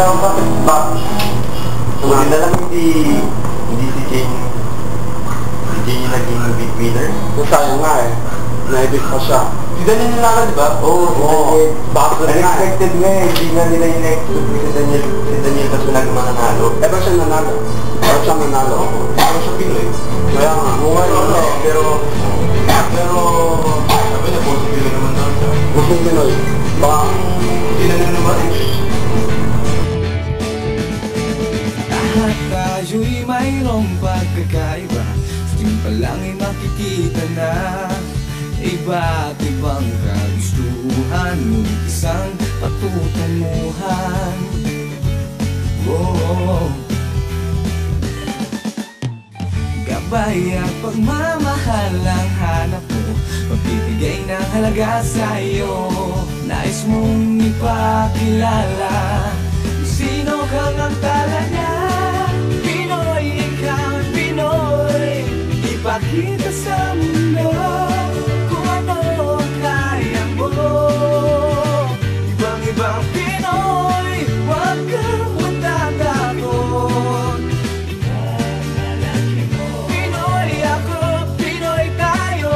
lang bakit ba? Hindi na lang hindi si Jane yung naging big winner. Sayang nga eh. Na-edit pa siya. Si Daniel Nanalo, di ba? Oo. Bakit nga eh. Unexpected nga eh. Hindi nga nila in-expect si Daniel kasi nanalo. Pero siya nanalo. Pero siya nanalo. Pero siya Pinoy. Kaya nga. Pero sabi niya, boss Pinoy naman daw siya. Gusto Pinoy. Baka Hindi na naman eh. Lahat tayo'y mayroong pagkakaiba. Sting pa lang ay makikita na iba't ibang kagustuhan, ngunit isang patutunguhan. Oh, gabay at pagmamahal ang hanap mo, magbibigay ng halaga sa'yo. Nais mong ipakilala sino kang ang talaga. Pinoy, ikaw ang Pinoy. Ipakita sa mundo kung ano ang kaya mo. Ibang-ibang Pinoy, huwag kang matatakot. Pinoy ako, Pinoy tayo.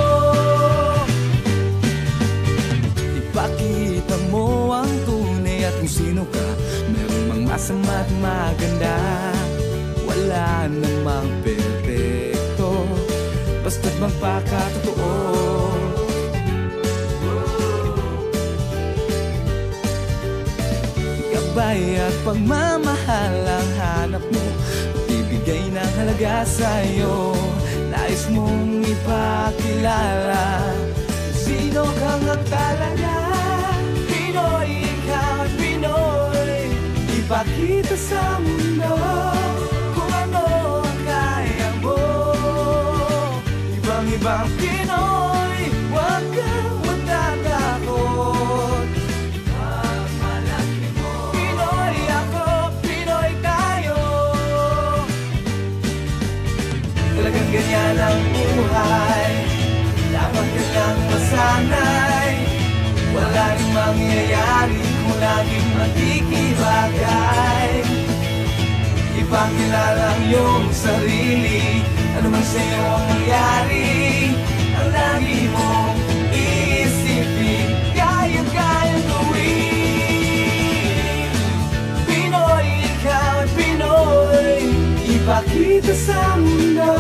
Ipakita mo ang tunay at kung sino ka. Meron mang masama at maganda, wala namang perfecto, basta't magpakatotoo. Gabay at pagmamahal ang hanap mo, bibigay ng halaga sa'yo. Nais mong ipakilala sino kang ang talaga. Pinoy, ikaw ang Pinoy. Ipakita sa mundo kung ano ang kaya mo. Ibang-ibang Pinoy, huwag kang matatakot. Pagmalaki mo. Pinoy ako, Pinoy tayo. Talagang ganyan ang buhay, dapat ka lang masanay. Wala rin mangyayari kung laging makikibagay. Ipakilala ang iyong sarili, ano man sa'yo ang nangyari. Ang lagi mong iisipin, kayang-kayang gawin. Pinoy, ikaw ay Pinoy. Ipakita sa mundo